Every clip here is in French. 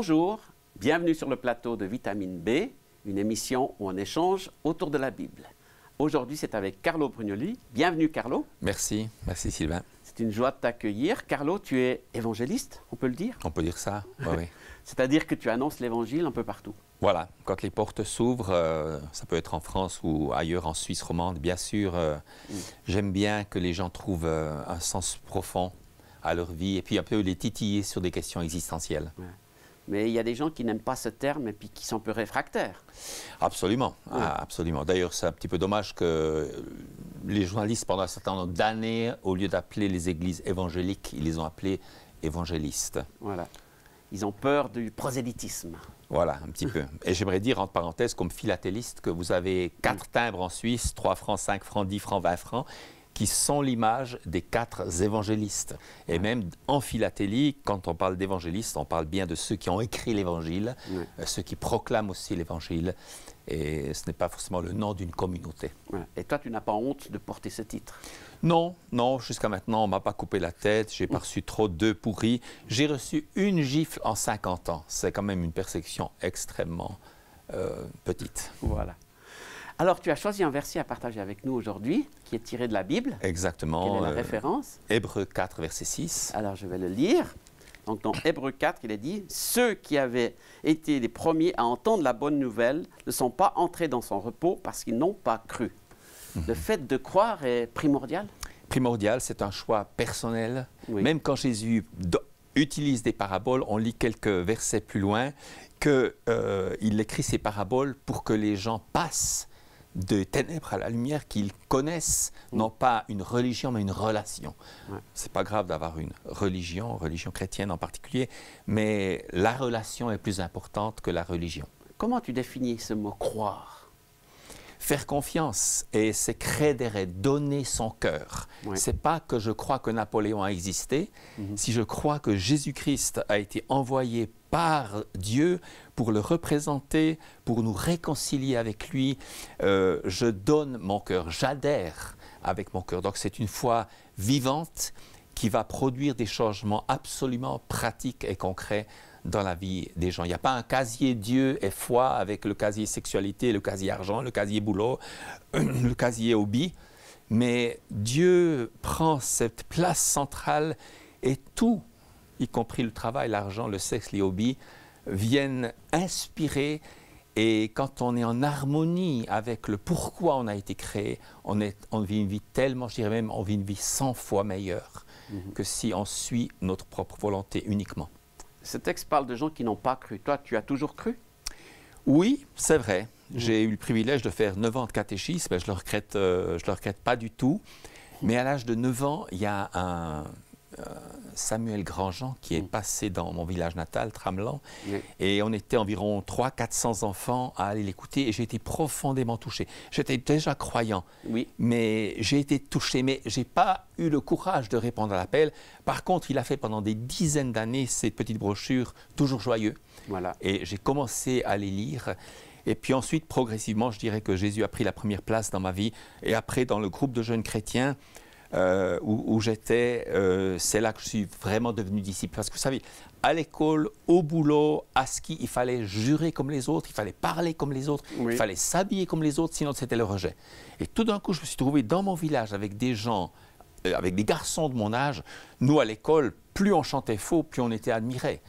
Bonjour, bienvenue sur le plateau de Vitamine B, une émission où on échange autour de la Bible. Aujourd'hui, c'est avec Carlo Brugnoli. Bienvenue, Carlo. Merci Sylvain. C'est une joie de t'accueillir. Carlo, tu es évangéliste, on peut le dire? On peut dire ça, oui. C'est-à-dire que tu annonces l'Évangile un peu partout. Voilà, quand les portes s'ouvrent, ça peut être en France ou ailleurs, en Suisse romande, bien sûr, j'aime bien que les gens trouvent un sens profond à leur vie et puis un peu les titiller sur des questions existentielles. Ouais. Mais il y a des gens qui n'aiment pas ce terme et puis qui sont un peu réfractaires. Absolument, absolument. D'ailleurs, c'est un petit peu dommage que les journalistes, pendant un certain nombre d'années, au lieu d'appeler les églises évangéliques, ils les ont appelées évangélistes. Voilà. Ils ont peur du prosélytisme. Voilà, un petit peu. Et j'aimerais dire, entre parenthèses, comme philatéliste, que vous avez 4 timbres en Suisse, 3 francs, 5 francs, 10 francs, 20 francs, qui sont l'image des 4 évangélistes. Et même en philatélie, quand on parle d'évangélistes, on parle bien de ceux qui ont écrit l'Évangile, ceux qui proclament aussi l'Évangile. Et ce n'est pas forcément le nom d'une communauté. Ouais. Et toi, tu n'as pas honte de porter ce titre? Non, non, jusqu'à maintenant, on ne m'a pas coupé la tête, j'ai pas reçu trop d'œufs pourris. J'ai reçu une gifle en 50 ans. C'est quand même une persécution extrêmement petite. Voilà. Alors, tu as choisi un verset à partager avec nous aujourd'hui, qui est tiré de la Bible. Exactement. Quelle est la référence? Hébreux 4, verset 6. Alors, je vais le lire. Donc, dans Hébreux 4, il est dit « Ceux qui avaient été les premiers à entendre la bonne nouvelle ne sont pas entrés dans son repos parce qu'ils n'ont pas cru. » Le fait de croire est primordial? Primordial, c'est un choix personnel. Oui. Même quand Jésus utilise des paraboles, on lit quelques versets plus loin, qu'il écrit ces paraboles pour que les gens passent de ténèbres à la lumière, qu'ils connaissent non pas une religion, mais une relation. C'est pas grave d'avoir une religion chrétienne en particulier, mais la relation est plus importante que la religion. Comment tu définis ce mot « croire » ? Faire confiance, et c'est crédere, donner son cœur. Oui. C'est pas que je crois que Napoléon a existé. Si je crois que Jésus-Christ a été envoyé par Dieu pour le représenter, pour nous réconcilier avec lui, je donne mon cœur, j'adhère avec mon cœur. Donc c'est une foi vivante qui va produire des changements absolument pratiques et concrets dans la vie des gens. Il n'y a pas un casier Dieu et foi avec le casier sexualité, le casier argent, le casier boulot, le casier hobby, mais Dieu prend cette place centrale et tout, y compris le travail, l'argent, le sexe, les hobbies, viennent inspirer. Et quand on est en harmonie avec le pourquoi on a été créé, on vit une vie tellement, je dirais même, on vit une vie 100 fois meilleure que si on suit notre propre volonté uniquement. Ce texte parle de gens qui n'ont pas cru. Toi, tu as toujours cru? Oui, c'est vrai. J'ai eu le privilège de faire 9 ans de catéchisme. Je ne le regrette pas du tout. Mais à l'âge de 9 ans, il y a un Samuel Grandjean qui est passé dans mon village natal, Tramelan. Et on était environ 300-400 enfants à aller l'écouter. Et j'ai été profondément touché. J'étais déjà croyant, mais j'ai été touché. Mais je n'ai pas eu le courage de répondre à l'appel. Par contre, il a fait pendant des dizaines d'années ces petites brochures, toujours joyeux. Voilà. Et j'ai commencé à les lire. Et puis ensuite, progressivement, je dirais que Jésus a pris la première place dans ma vie. Et après, dans le groupe de jeunes chrétiens où j'étais, c'est là que je suis vraiment devenu disciple. Parce que vous savez, à l'école, au boulot, à ski, il fallait jurer comme les autres, il fallait parler comme les autres, il fallait s'habiller comme les autres, sinon c'était le rejet. Et tout d'un coup, je me suis trouvé dans mon village avec des gens, avec des garçons de mon âge. Nous, à l'école, plus on chantait faux, plus on était admirés.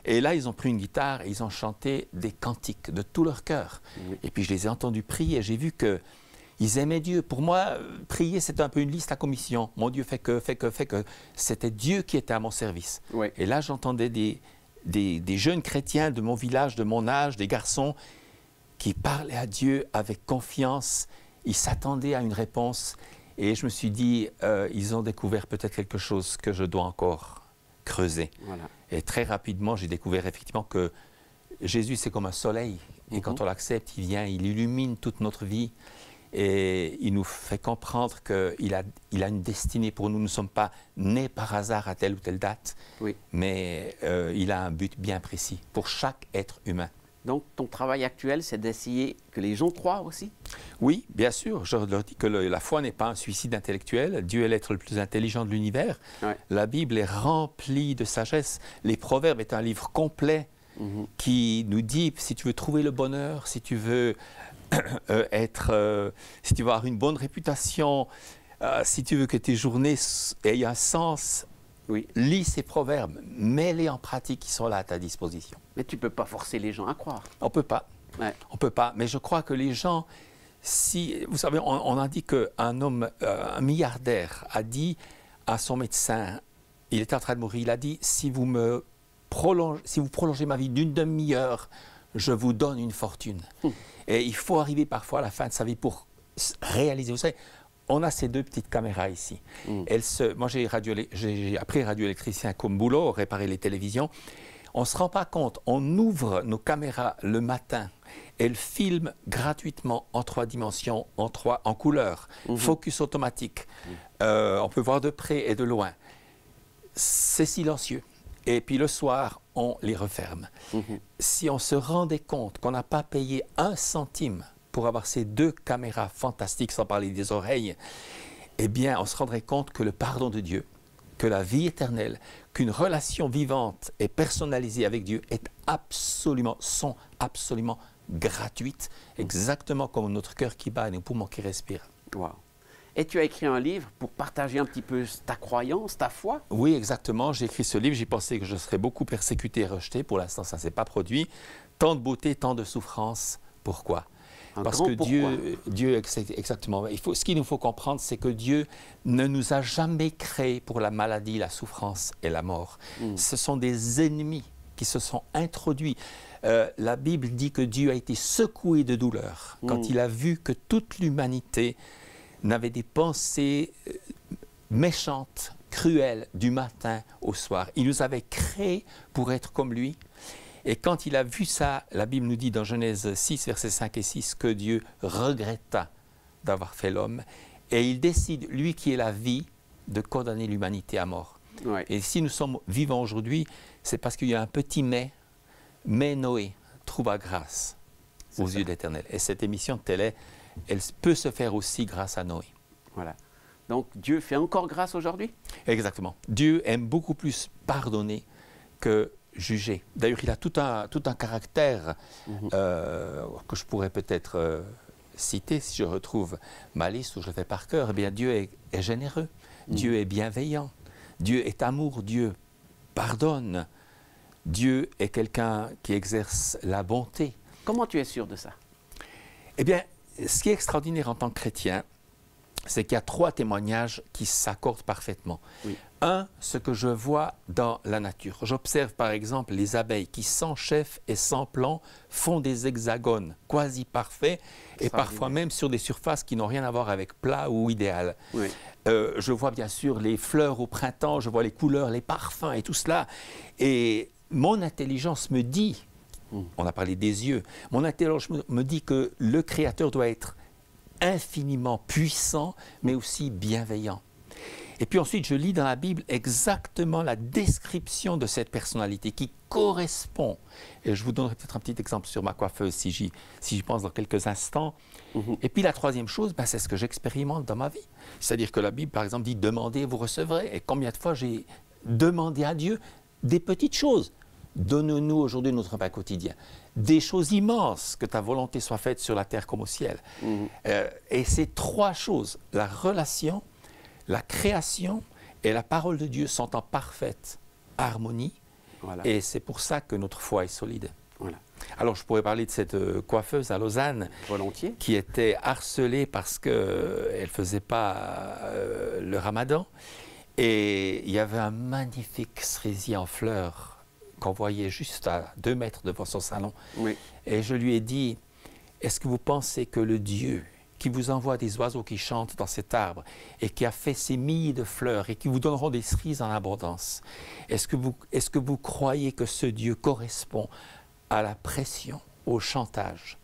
Et là, ils ont pris une guitare et ils ont chanté des cantiques de tout leur cœur. Et puis, je les ai entendus prier et j'ai vu qu'ils aimaient Dieu. Pour moi, prier, c'était un peu une liste à commission. Mon Dieu fait que. C'était Dieu qui était à mon service. Et là, j'entendais des jeunes chrétiens de mon village, de mon âge, des garçons qui parlaient à Dieu avec confiance. Ils s'attendaient à une réponse. Et je me suis dit, ils ont découvert peut-être quelque chose que je dois encore creuser. Et très rapidement, j'ai découvert effectivement que Jésus, c'est comme un soleil. Et quand on l'accepte, il vient, il illumine toute notre vie. Et il nous fait comprendre qu'il a une destinée pour nous. Nous ne sommes pas nés par hasard à telle ou telle date, mais il a un but bien précis pour chaque être humain. Donc, ton travail actuel, c'est d'essayer que les gens croient aussi? Oui, bien sûr. Je leur dis que la foi n'est pas un suicide intellectuel. Dieu est l'être le plus intelligent de l'univers. La Bible est remplie de sagesse. Les Proverbes est un livre complet qui nous dit, si tu veux trouver le bonheur, si tu veux si tu veux avoir une bonne réputation, si tu veux que tes journées aient un sens, lis ces proverbes, mets-les en pratique, ils sont là à ta disposition. Mais tu ne peux pas forcer les gens à croire. On ne peut pas. Ouais. On peut pas. Mais je crois que les gens, si vous savez, on a dit qu'un homme, un milliardaire, a dit à son médecin, il était en train de mourir, il a dit, si vous prolongez ma vie d'une demi-heure, je vous donne une fortune. Et il faut arriver parfois à la fin de sa vie pour réaliser. Vous savez, on a ces deux petites caméras ici. Moi, j'ai appris radioélectricien comme boulot, réparer les télévisions. On ne se rend pas compte, on ouvre nos caméras le matin, elles filment gratuitement en 3 dimensions, en couleur, focus automatique. On peut voir de près et de loin. C'est silencieux. Et puis le soir, on les referme. Si on se rendait compte qu'on n'a pas payé 1 centime pour avoir ces 2 caméras fantastiques, sans parler des oreilles, eh bien, on se rendrait compte que le pardon de Dieu, que la vie éternelle, qu'une relation vivante et personnalisée avec Dieu sont absolument gratuites, exactement comme notre cœur qui bat et nos poumons qui respirent. Wow. Et tu as écrit un livre pour partager un petit peu ta croyance, ta foi? Oui, exactement. J'ai écrit ce livre. J'ai pensé que je serais beaucoup persécuté et rejeté. Pour l'instant, ça ne s'est pas produit. Tant de beauté, tant de souffrance. Pourquoi? Parce que Dieu, exactement. Ce qu'il nous faut comprendre, c'est que Dieu ne nous a jamais créés pour la maladie, la souffrance et la mort. Ce sont des ennemis qui se sont introduits. La Bible dit que Dieu a été secoué de douleur quand il a vu que toute l'humanité n'avait des pensées méchantes, cruelles, du matin au soir. Il nous avait créés pour être comme lui. Et quand il a vu ça, la Bible nous dit dans Genèse 6, versets 5 et 6, que Dieu regretta d'avoir fait l'homme. Et il décide, lui qui est la vie, de condamner l'humanité à mort. Ouais. Et si nous sommes vivants aujourd'hui, c'est parce qu'il y a un petit mais Noé trouva grâce aux yeux de l'Éternel. Et cette émission de télé, elle peut se faire aussi grâce à Noé. Voilà. Donc Dieu fait encore grâce aujourd'hui? Exactement. Dieu aime beaucoup plus pardonner que juger. D'ailleurs, il a tout un caractère que je pourrais peut-être citer si je retrouve ma liste où je le fais par cœur. Eh bien, Dieu est généreux, Dieu est bienveillant, Dieu est amour, Dieu pardonne, Dieu est quelqu'un qui exerce la bonté. Comment tu es sûr de ça? Eh bien, ce qui est extraordinaire en tant que chrétien, c'est qu'il y a 3 témoignages qui s'accordent parfaitement. Oui. Un, ce que je vois dans la nature. J'observe par exemple les abeilles qui, sans chef et sans plan, font des hexagones quasi parfaits et parfois même sur des surfaces qui n'ont rien à voir avec plat ou idéal. Oui. Je vois bien sûr les fleurs au printemps, je vois les couleurs, les parfums et tout cela. Et mon intelligence me dit, on a parlé des yeux, mon intelligence me dit que le Créateur doit être infiniment puissant, mais aussi bienveillant. Et puis ensuite, je lis dans la Bible exactement la description de cette personnalité qui correspond. Et je vous donnerai peut-être un petit exemple sur ma coiffeuse si j'y pense dans quelques instants. Et puis la troisième chose, c'est ce que j'expérimente dans ma vie. C'est-à-dire que la Bible, par exemple, dit « Demandez, vous recevrez ». Et combien de fois j'ai demandé à Dieu des petites choses. Donne-nous aujourd'hui notre pain quotidien. Des choses immenses, que ta volonté soit faite sur la terre comme au ciel. Et ces 3 choses, la relation, la création et la parole de Dieu sont en parfaite harmonie. Voilà. Et c'est pour ça que notre foi est solide. Voilà. Alors, je pourrais parler de cette coiffeuse à Lausanne qui était harcelée parce qu'elle ne faisait pas le ramadan. Et il y avait un magnifique cerisier en fleurs qu'on voyait juste à 2 mètres devant son salon. Oui. Et je lui ai dit, est-ce que vous pensez que le Dieu qui vous envoie des oiseaux qui chantent dans cet arbre et qui a fait ces milliers de fleurs et qui vous donneront des cerises en abondance, est-ce que vous croyez que ce Dieu correspond à la pression, au chantage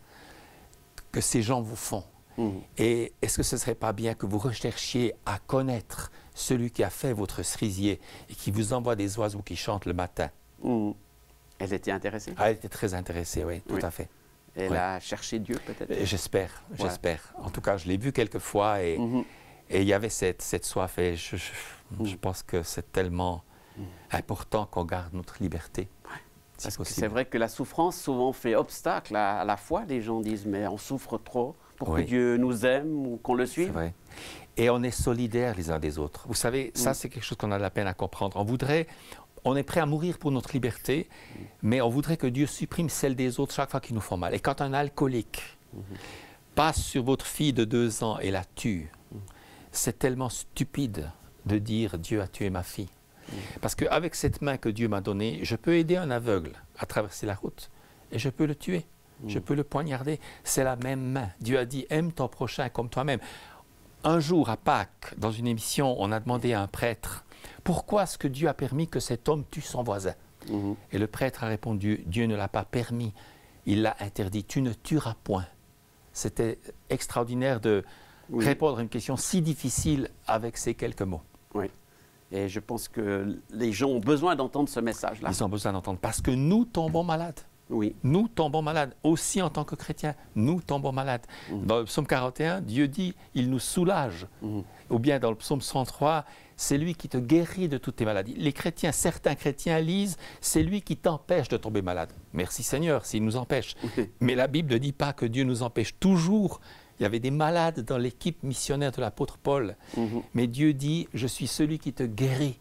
que ces gens vous font? Et est-ce que ce ne serait pas bien que vous recherchiez à connaître celui qui a fait votre cerisier et qui vous envoie des oiseaux qui chantent le matin? Elle était intéressée? Elle était très intéressée, oui, tout à fait. Elle a cherché Dieu, peut-être? J'espère. En tout cas, je l'ai vu quelques fois et il y avait cette soif. Et je pense que c'est tellement important qu'on garde notre liberté. Parce que c'est vrai que la souffrance souvent fait obstacle à la foi. Les gens disent, mais on souffre trop pour que Dieu nous aime ou qu'on le suive. C'est vrai. Et on est solidaires les uns des autres. Vous savez, ça c'est quelque chose qu'on a de la peine à comprendre. On est prêt à mourir pour notre liberté, mais on voudrait que Dieu supprime celle des autres chaque fois qu'ils nous font mal. Et quand un alcoolique passe sur votre fille de 2 ans et la tue, c'est tellement stupide de dire « Dieu a tué ma fille ». Parce qu'avec cette main que Dieu m'a donnée, je peux aider un aveugle à traverser la route et je peux le tuer, je peux le poignarder. C'est la même main. Dieu a dit « aime ton prochain comme toi-même ». Un jour, à Pâques, dans une émission, on a demandé à un prêtre « Pourquoi est-ce que Dieu a permis que cet homme tue son voisin ?» Et le prêtre a répondu « Dieu ne l'a pas permis, il l'a interdit, tu ne tueras point ». C'était extraordinaire de répondre à une question si difficile avec ces quelques mots. Oui. Et je pense que les gens ont besoin d'entendre ce message-là. Ils ont besoin d'entendre parce que nous tombons malades. Oui. Nous tombons malades. Aussi en tant que chrétiens, nous tombons malades. Dans le psaume 41, Dieu dit « il nous soulage ». Ou bien dans le psaume 103, c'est lui qui te guérit de toutes tes maladies. Les chrétiens, certains chrétiens lisent « c'est lui qui t'empêche de tomber malade ». Merci Seigneur s'il nous empêche. Mais la Bible ne dit pas que Dieu nous empêche toujours. Il y avait des malades dans l'équipe missionnaire de l'apôtre Paul. Mais Dieu dit « je suis celui qui te guérit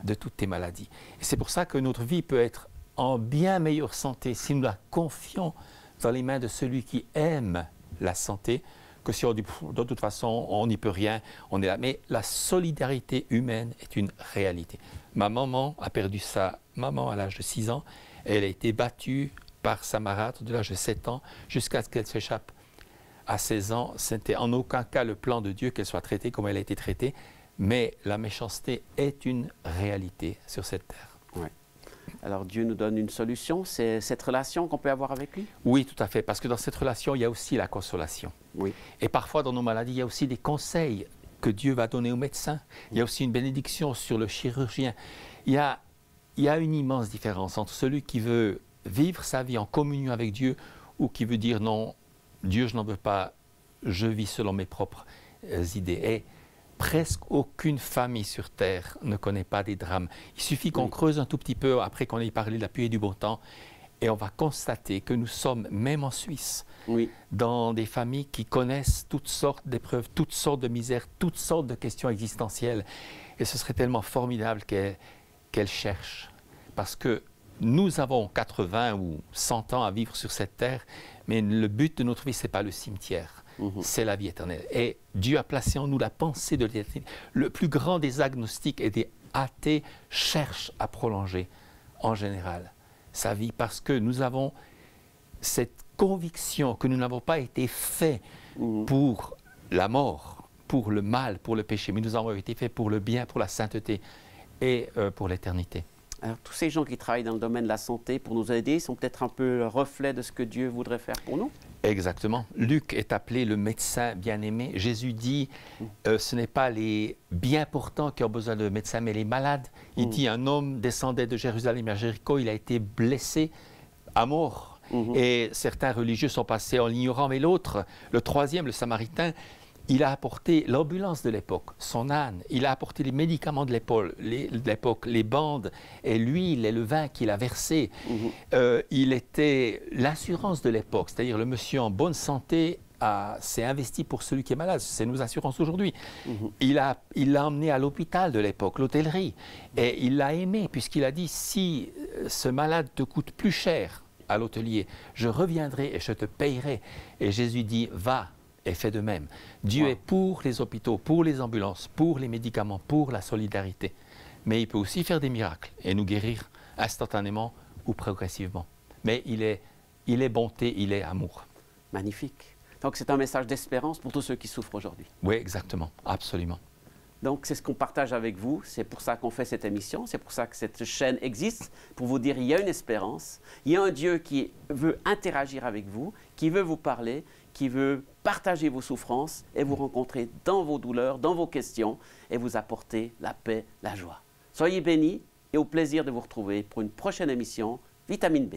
de toutes tes maladies ». Et c'est pour ça que notre vie peut être en bien meilleure santé si nous la confions dans les mains de celui qui aime la santé, que si on dit de toute façon on n'y peut rien, on est là. Mais la solidarité humaine est une réalité. Ma maman a perdu sa maman à l'âge de 6 ans. Elle a été battue par sa marâtre de l'âge de 7 ans jusqu'à ce qu'elle s'échappe. À 16 ans, ce n'était en aucun cas le plan de Dieu qu'elle soit traitée comme elle a été traitée, mais la méchanceté est une réalité sur cette terre. Oui. Alors Dieu nous donne une solution, c'est cette relation qu'on peut avoir avec lui? Oui, tout à fait, parce que dans cette relation, il y a aussi la consolation. Oui. Et parfois, dans nos maladies, il y a aussi des conseils que Dieu va donner au médecin. Il y a aussi une bénédiction sur le chirurgien. Il y a une immense différence entre celui qui veut vivre sa vie en communion avec Dieu ou qui veut dire non, Dieu, je n'en veux pas, je vis selon mes propres idées. Et presque aucune famille sur Terre ne connaît pas des drames. Il suffit qu'on creuse un tout petit peu après qu'on ait parlé de la pluie et du beau temps et on va constater que nous sommes, même en Suisse, dans des familles qui connaissent toutes sortes d'épreuves, toutes sortes de misères, toutes sortes de questions existentielles. Et ce serait tellement formidable qu'elles cherchent. Parce que nous avons 80 ou 100 ans à vivre sur cette terre, mais le but de notre vie, ce n'est pas le cimetière, c'est la vie éternelle. Et Dieu a placé en nous la pensée de l'éternité. Le plus grand des agnostiques et des athées cherche à prolonger, en général, sa vie, parce que nous avons cette conviction que nous n'avons pas été faits pour la mort, pour le mal, pour le péché, mais nous avons été faits pour le bien, pour la sainteté et pour l'éternité. Alors, tous ces gens qui travaillent dans le domaine de la santé pour nous aider sont peut-être un peu le reflet de ce que Dieu voudrait faire pour nous? Exactement. Luc est appelé le médecin bien-aimé. Jésus dit ce n'est pas les bien portants qui ont besoin de médecins, mais les malades. Il dit un homme descendait de Jérusalem à Jéricho, il a été blessé à mort. Et certains religieux sont passés en l'ignorant, mais l'autre, le troisième, le Samaritain, il a apporté l'ambulance de l'époque, son âne, il a apporté les médicaments de l'époque, les bandes et l'huile et le vin qu'il a versé. Il était l'assurance de l'époque, c'est-à-dire le monsieur en bonne santé s'est investi pour celui qui est malade, c'est nos assurances aujourd'hui. Il l'a emmené à l'hôpital de l'époque, l'hôtellerie, et il l'a aimé puisqu'il a dit si ce malade te coûte plus cher à l'hôtelier, je reviendrai et je te payerai. Et Jésus dit va. Et fait de même. Dieu est pour les hôpitaux, pour les ambulances, pour les médicaments, pour la solidarité. Mais il peut aussi faire des miracles et nous guérir instantanément ou progressivement. Mais il est bonté, il est amour. Magnifique. Donc c'est un message d'espérance pour tous ceux qui souffrent aujourd'hui. Oui, exactement, absolument. Donc c'est ce qu'on partage avec vous, c'est pour ça qu'on fait cette émission, c'est pour ça que cette chaîne existe, pour vous dire il y a une espérance, il y a un Dieu qui veut interagir avec vous, qui veut vous parler, qui veut partager vos souffrances et vous rencontrer dans vos douleurs, dans vos questions et vous apporter la paix, la joie. Soyez bénis et au plaisir de vous retrouver pour une prochaine émission Vitamine B.